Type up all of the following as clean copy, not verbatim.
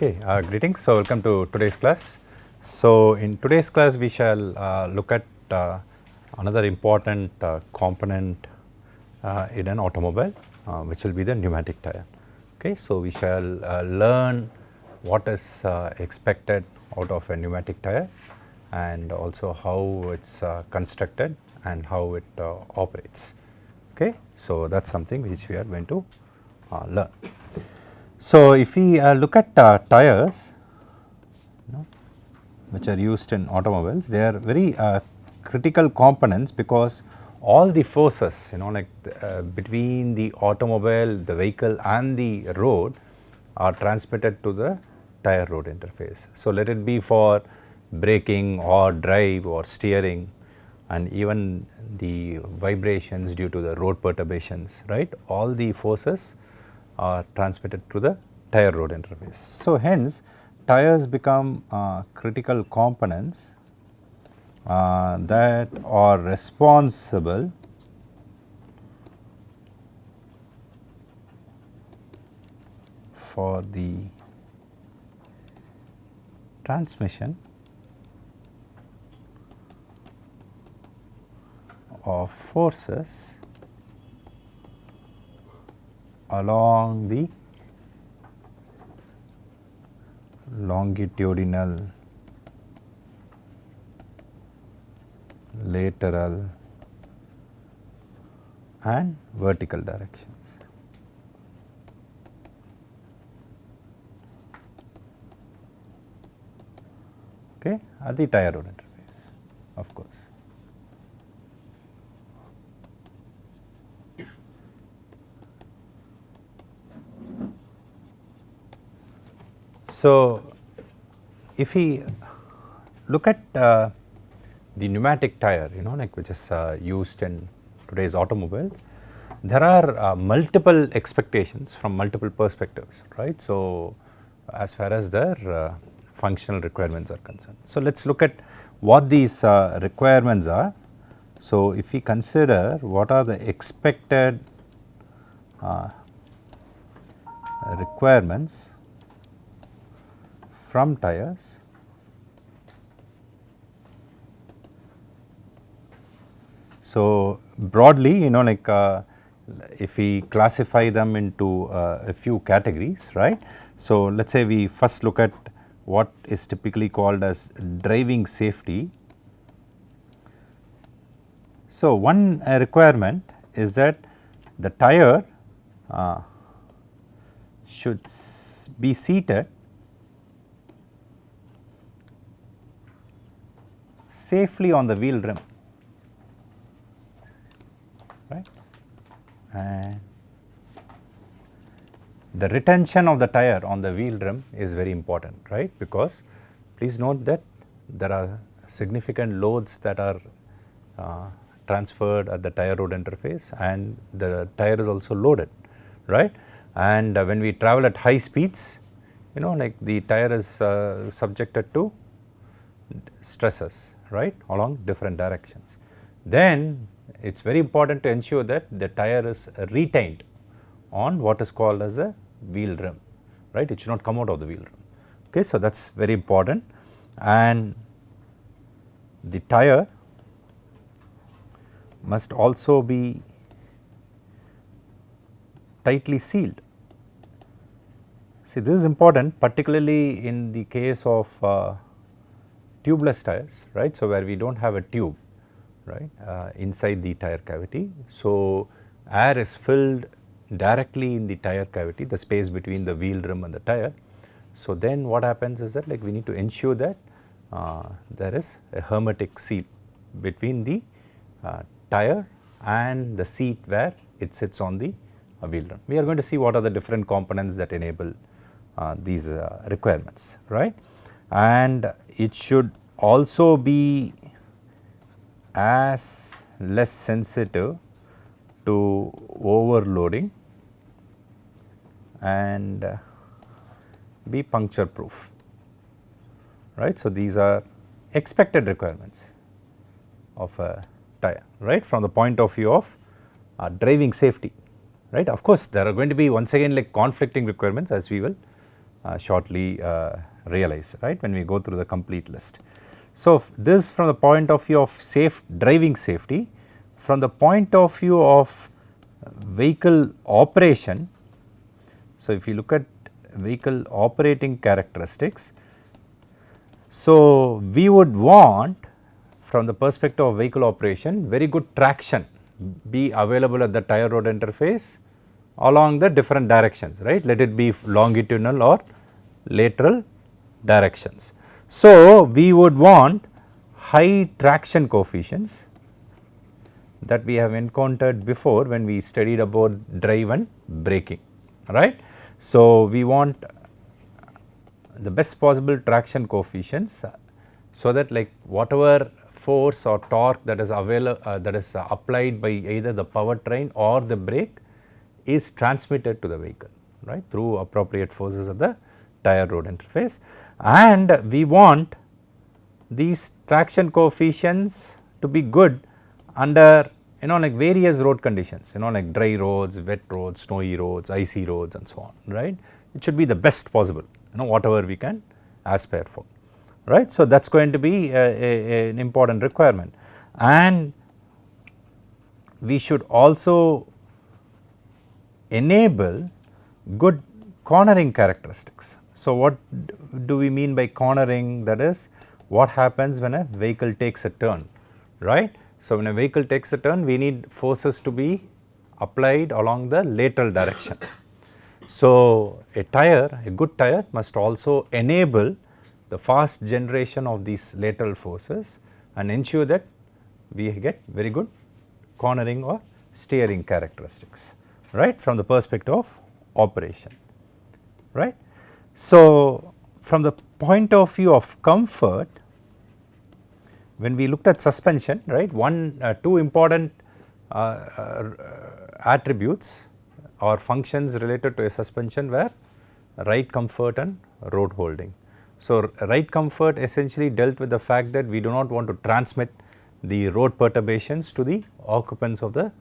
Okay, greetings. So, welcome to today's class. So, in today's class we shall look at another important component in an automobile, which will be the pneumatic tire. Okay, so we shall learn what is expected out of a pneumatic tire and also how it's constructed and how it operates. Okay, so that's something which we are going to learn. So, if we look at tires, which are used in automobiles, they are very critical components because all the forces, between the automobile, the vehicle and the road are transmitted to the tire road interface. So, let it be for braking or drive or steering and even the vibrations due to the road perturbations, right, all the forces are transmitted to the tire road interface. So, hence tires become critical components that are responsible for the transmission of forces along the longitudinal, lateral and vertical directions. Okay, at the tire road interface, of course. So, if we look at the pneumatic tire, which is used in today's automobiles, there are multiple expectations from multiple perspectives, right. So, as far as their functional requirements are concerned. So, let us look at what these requirements are. So, if we consider what are the expected requirements from tires, so broadly, if we classify them into a few categories, right. So, let us say we first look at what is typically called as driving safety. So, one requirement is that the tire should be seated safely on the wheel rim, right, and the retention of the tire on the wheel rim is very important, right, because please note that there are significant loads that are transferred at the tire road interface and the tire is also loaded, right, and when we travel at high speeds, the tire is subjected to stresses, right, along different directions. Then it is very important to ensure that the tire is retained on what is called as a wheel rim, right, it should not come out of the wheel rim. Okay, so that is very important, and the tire must also be tightly sealed. See, this is important particularly in the case of tubeless tires, right. So, where we do not have a tube, right, inside the tire cavity. So, air is filled directly in the tire cavity, the space between the wheel rim and the tire. So, then what happens is that we need to ensure that there is a hermetic seal between the tire and the seat where it sits on the wheel rim. We are going to see what are the different components that enable these requirements, right, and it should also be as less sensitive to overloading and be puncture proof, right. So, these are expected requirements of a tire, right, from the point of view of driving safety, right. Of course, there are going to be once again like conflicting requirements as we will shortly realize, right, when we go through the complete list. So, this from the point of view of driving safety. From the point of view of vehicle operation, so if you look at vehicle operating characteristics, so we would want, from the perspective of vehicle operation, very good traction be available at the tire rod interface along the different directions, right, let it be longitudinal or lateral directions. So, we would want high traction coefficients that we have encountered before when we studied about drive and braking, right. So, we want the best possible traction coefficients, so that like whatever force or torque that is applied by either the powertrain or the brake is transmitted to the vehicle, right, through appropriate forces at the tire rod interface. And we want these traction coefficients to be good under like various road conditions, like dry roads, wet roads, snowy roads, icy roads and so on, right. It should be the best possible, whatever we can aspire for, right. So, that is going to be an important requirement, and we should also enable good cornering characteristics. So, what do we mean by cornering? That is what happens when a vehicle takes a turn, right. So, when a vehicle takes a turn, we need forces to be applied along the lateral direction. So, a good tire must also enable the fast generation of these lateral forces and ensure that we get very good cornering or steering characteristics, right, from the perspective of operation, right. So, from the point of view of comfort, when we looked at suspension, right, two important attributes or functions related to a suspension were ride comfort and road holding. So, ride comfort essentially dealt with the fact that we do not want to transmit the road perturbations to the occupants of the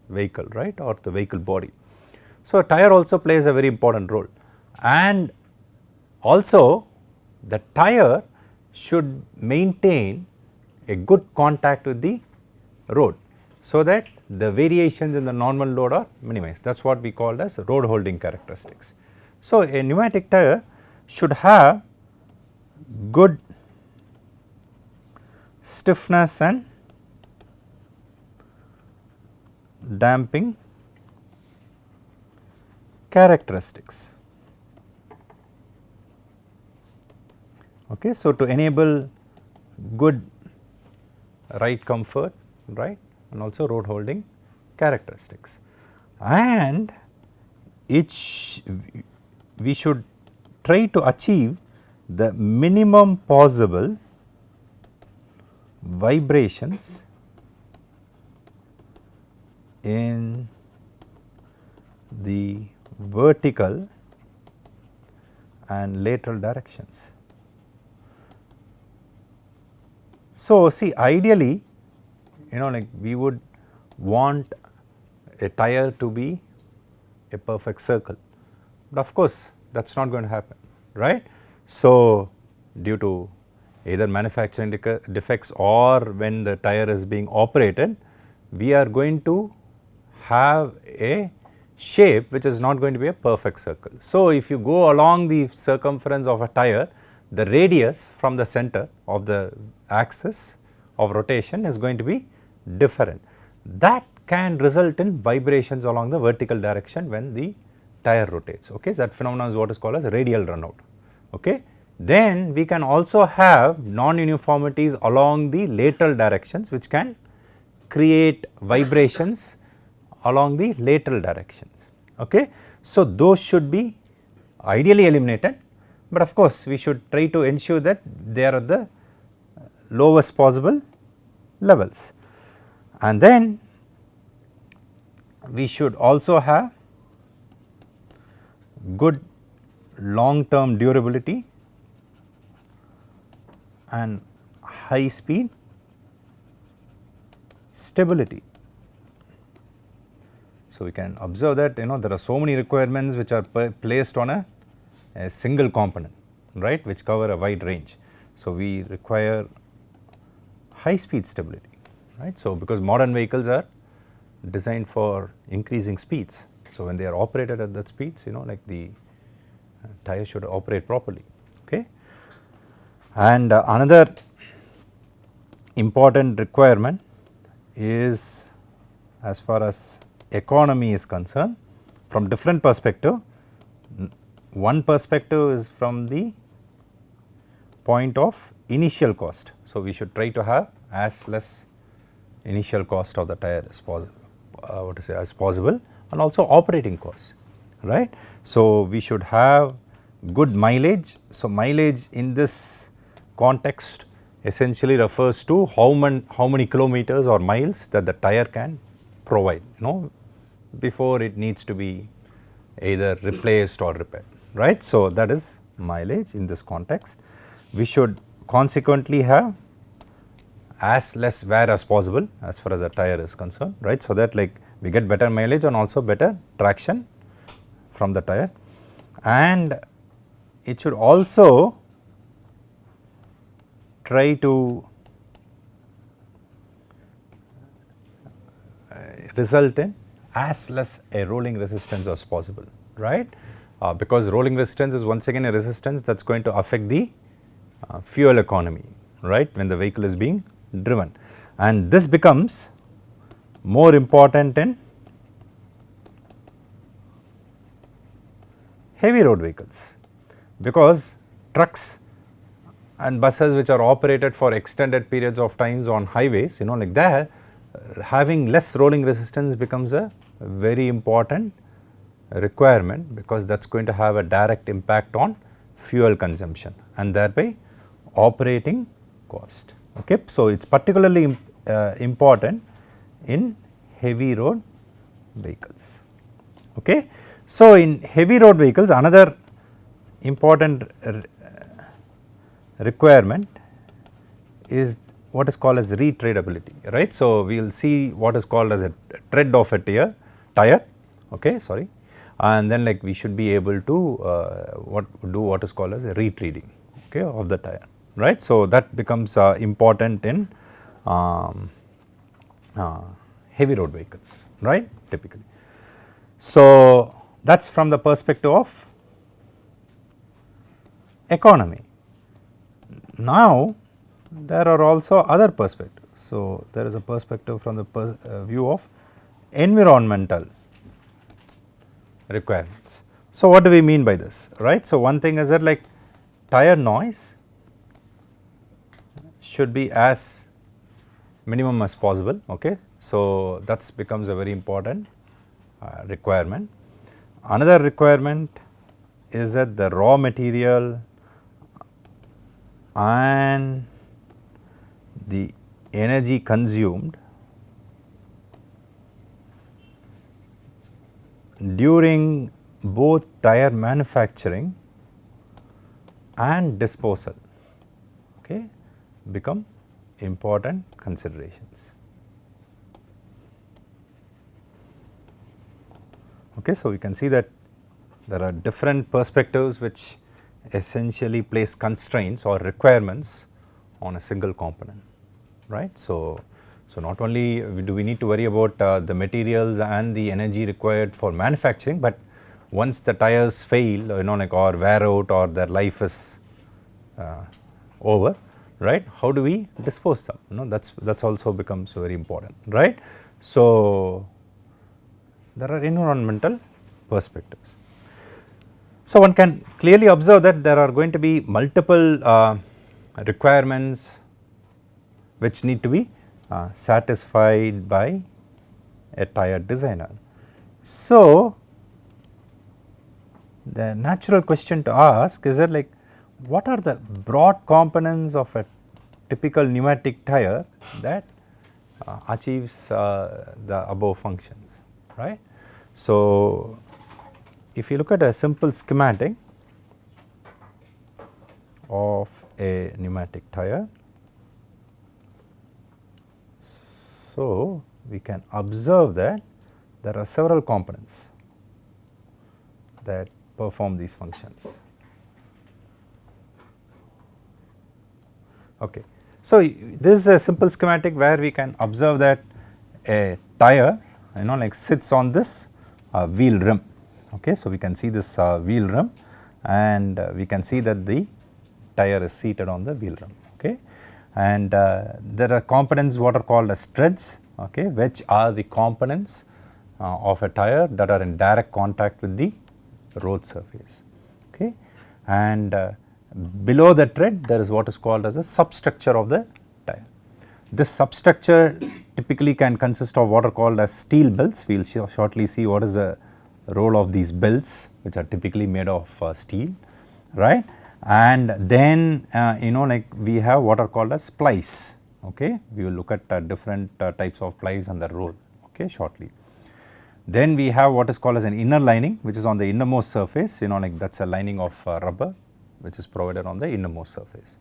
vehicle, right, or the vehicle body. So, a tire also plays a very important role, and also the tire should maintain a good contact with the road, so that the variations in the normal load are minimized. That is what we call as road holding characteristics. So, a pneumatic tire should have good stiffness and damping characteristics. Okay. So, to enable good ride comfort, right, and also road holding characteristics, and we should try to achieve the minimum possible vibrations in the vertical and lateral directions. So, see, ideally, like we would want a tire to be a perfect circle, but of course, that is not going to happen, right. So, due to either manufacturing defects or when the tire is being operated, we are going to have a shape which is not going to be a perfect circle. So, if you go along the circumference of a tire, the radius from the center of the axis of rotation is going to be different. That can result in vibrations along the vertical direction when the tire rotates. Okay, that phenomenon is what is called as radial runout. Okay. Then we can also have non-uniformities along the lateral directions, which can create vibrations along the lateral directions. Okay. So, those should be ideally eliminated, but of course, we should try to ensure that they are at the lowest possible levels, and then we should also have good long term durability and high speed stability. So, we can observe that there are so many requirements which are placed on a a single component, right, which cover a wide range. So, we require high speed stability, right. So, because modern vehicles are designed for increasing speeds. So, when they are operated at that speeds, like the tire should operate properly, okay. And another important requirement is, as far as economy is concerned, from different perspective. One perspective is from the point of initial cost. So, we should try to have as less initial cost of the tire as possible, and also operating costs, right. So, we should have good mileage. So, mileage in this context essentially refers to how many kilometers or miles that the tire can provide, before it needs to be either replaced or repaired, right. So, that is mileage in this context. We should consequently have as less wear as possible as far as the tire is concerned, right. So, that like we get better mileage and also better traction from the tire, and it should also try to result in as less a rolling resistance as possible, right, because rolling resistance is once again a resistance that is going to affect the fuel economy, right, when the vehicle is being driven, and this becomes more important in heavy road vehicles, because trucks and buses which are operated for extended periods of times on highways, like that, having less rolling resistance becomes a very important requirement, because that is going to have a direct impact on fuel consumption and thereby operating cost, okay. So, it is particularly important in heavy road vehicles, okay. So, in heavy road vehicles, another important requirement is what is called as retreadability, right. So, we will see what is called as a tread of a tire, okay, sorry, and then like we should be able to do what is called as a retreading, okay, of the tire, right. So, that becomes important in heavy road vehicles, right, typically. So, that is from the perspective of economy. Now, there are also other perspectives. So, there is a perspective from the view of environmental requirements. So, what do we mean by this, right? So, one thing is that like tire noise should be as minimum as possible, okay. So, that becomes a very important requirement. Another requirement is that the raw material and the energy consumed during both tire manufacturing and disposal, okay, become important considerations. Okay, so, we can see that there are different perspectives which essentially place constraints or requirements on a single component, right. So, not only do we need to worry about the materials and the energy required for manufacturing, but once the tires fail, like or wear out or their life is over, right, how do we dispose them, that's also becomes very important, right. So, there are environmental perspectives. So, one can clearly observe that there are going to be multiple requirements which need to be satisfied by a tire designer. So, the natural question to ask is that like what are the broad components of a typical pneumatic tire that achieves the above functions, right. So, if you look at a simple schematic of a pneumatic tire, so we can observe that there are several components that perform these functions, Okay. So, this is a simple schematic where we can observe that a tire like sits on this wheel rim. Okay. So, we can see this wheel rim and we can see that the tire is seated on the wheel rim. Okay. And there are components what are called as treads, okay, which are the components of a tire that are in direct contact with the road surface. Okay. And below the tread there is what is called as a substructure of the tire. This substructure typically can consist of what are called as steel bills. We will shortly see what is the role of these bills, which are typically made of steel, right. And then like we have what are called as plies. Okay. We will look at different types of plies and their role, okay, shortly. Then we have what is called as an inner lining, which is on the innermost surface, like that is a lining of rubber which is provided on the innermost surface.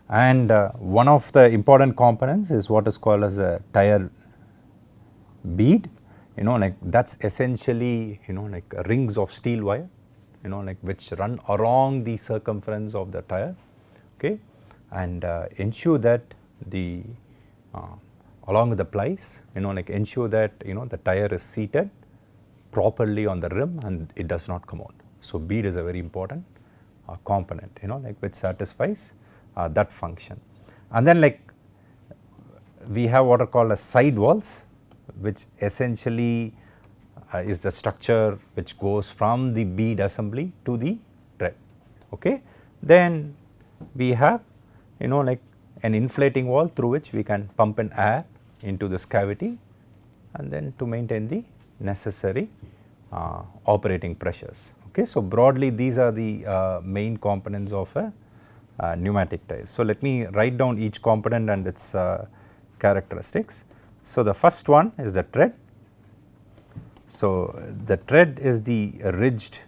And one of the important components is what is called as a tire bead, like that is essentially like rings of steel wire, like which run along the circumference of the tire, okay, and ensure that the along with the plies, like ensure that the tire is seated properly on the rim and it does not come out. So, bead is a very important component, like which satisfies that function. And then like we have what are called as side walls, which essentially is the structure which goes from the bead assembly to the tread. Okay. Then we have like an inflating wall through which we can pump in air into this cavity and then to maintain the necessary operating pressures. Okay. So, broadly these are the main components of a pneumatic tire. So, let me write down each component and its characteristics. So, the first one is the tread. So, the tread is the ridged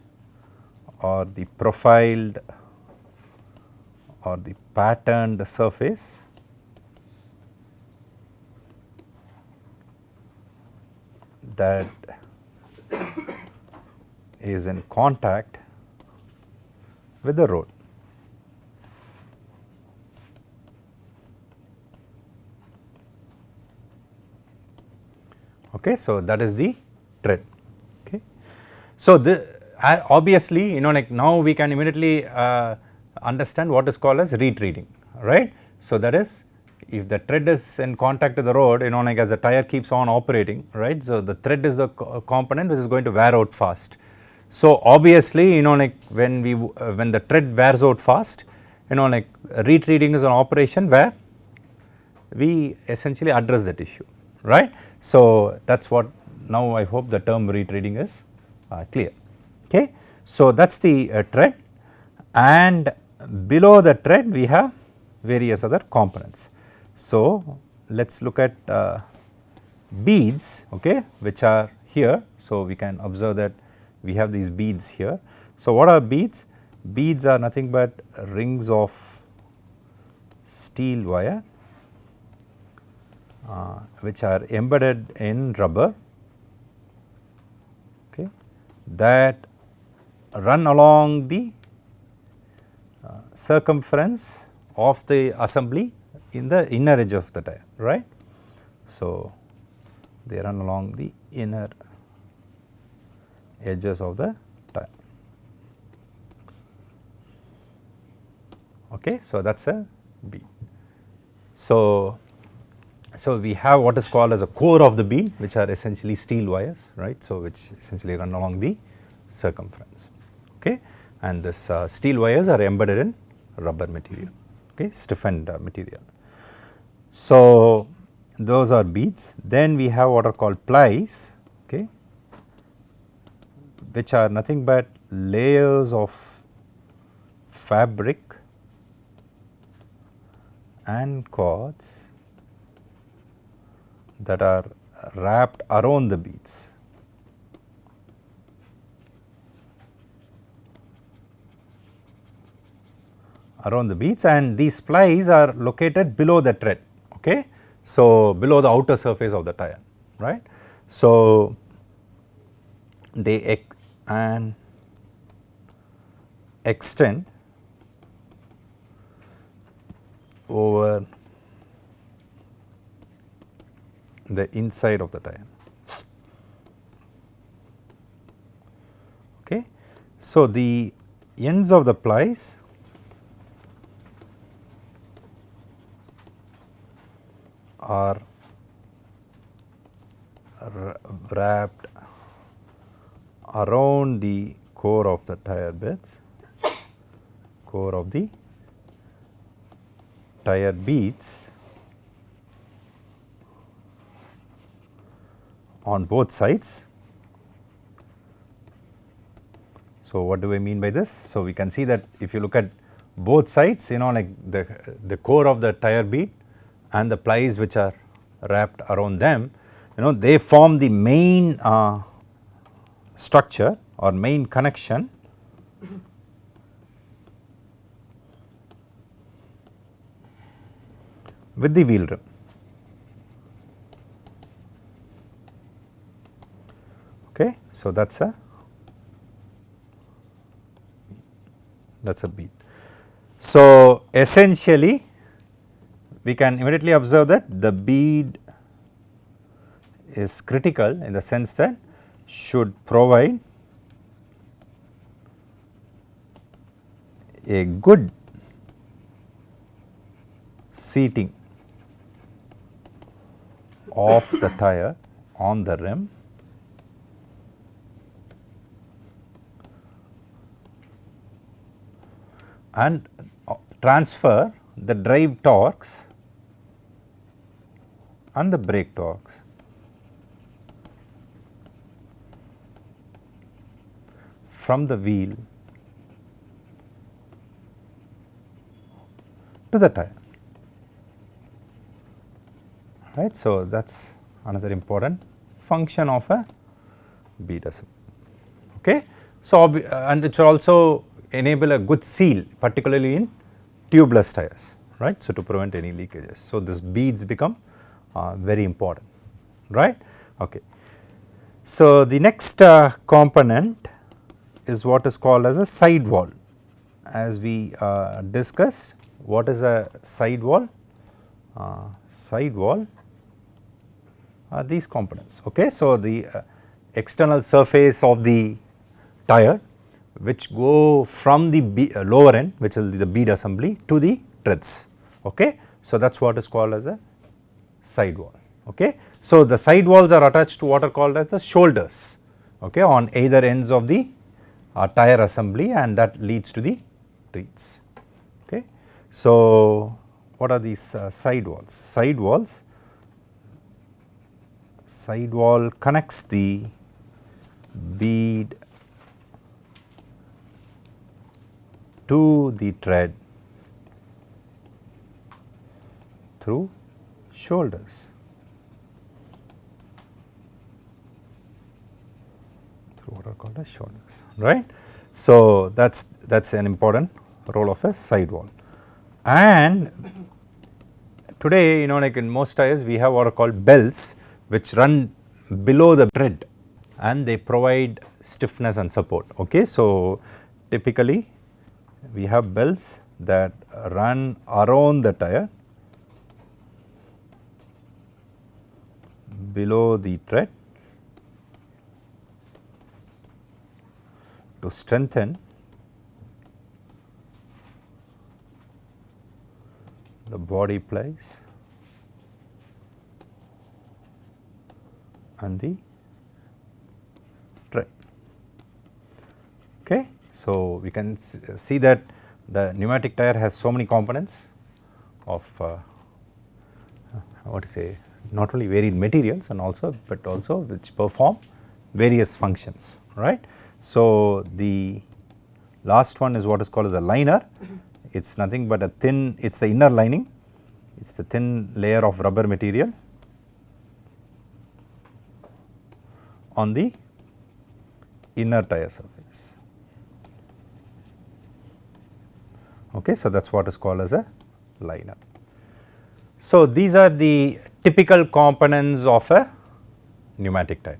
or the profiled or the patterned surface that is in contact with the road. Okay. So, that is the tread. Okay. So, obviously like now we can immediately understand what is called as retreading, right. So, that is if the tread is in contact with the road, like as the tire keeps on operating, right. So, the tread is the component which is going to wear out fast. So, obviously like when the tread wears out fast, like retreading is an operation where we essentially address that issue, right. So, that is what now I hope the term retreading is clear. Okay. So, that is the tread, and below the tread we have various other components. So, let us look at beads, okay, which are here. So, we can observe that we have these beads here. So, what are beads? Beads are nothing but rings of steel wire which are embedded in rubber, okay, that run along the circumference of the assembly in the inner edge of the tire, right. So, they run along the inner edges of the tire. Okay. So, that is a bead. So, we have what is called as a core of the bead, which are essentially steel wires, right. So, which essentially run along the circumference, okay, and this steel wires are embedded in rubber material, okay, stiffened material. So, those are beads. Then we have what are called plies, okay, which are nothing but layers of fabric and cords that are wrapped around the beads. And these plies are located below the tread, okay. So, below the outer surface of the tire, right. So, they extend over the inside of the tire. Okay. So, the ends of the plies are wrapped around the core of the tire beds, core of the tire beads on both sides. So, what do I mean by this? So, we can see that if you look at both sides, like the core of the tire bead and the plies which are wrapped around them, they form the main structure or main connection with the wheel rim. Okay. So, that is a bead. So, essentially we can immediately observe that the bead is critical in the sense that should provide a good seating of the tire on the rim and transfer the drive torques and the brake torques from the wheel to the tire, right. So, that is another important function of a bead assembly. Okay. So, and it should also enable a good seal, particularly in tubeless tires, right. So, to prevent any leakages. So, these beads become very important, right. Okay. So, the next component is what is called as a sidewall. As we discussed, what is a sidewall? Sidewall are these components. Okay. So, the external surface of the tire which go from the lower end, which is the bead assembly, to the treads. Okay. So, that is what is called as a sidewall. Okay. So, the sidewalls are attached to what are called as the shoulders, okay, on either ends of the tire assembly, and that leads to the treads. Okay. So, what are these sidewalls? Sidewall connects the bead to the tread through shoulders, through what are called as shoulders, right. So, that is an important role of a sidewall. And today, like in most tires, we have what are called bells which run below the tread and they provide stiffness and support. Okay. So, typically we have bells that run around the tire below the tread to strengthen the body plies and the tread. Okay. So, we can see that the pneumatic tire has so many components of what to say, not only varied materials and also, but also which perform various functions, right. So, the last one is what is called as a liner. It is nothing but a thin, it is the inner lining, it is the thin layer of rubber material on the inner tire surface. Okay. So, that is what is called as a liner. So, these are the typical components of a pneumatic tire.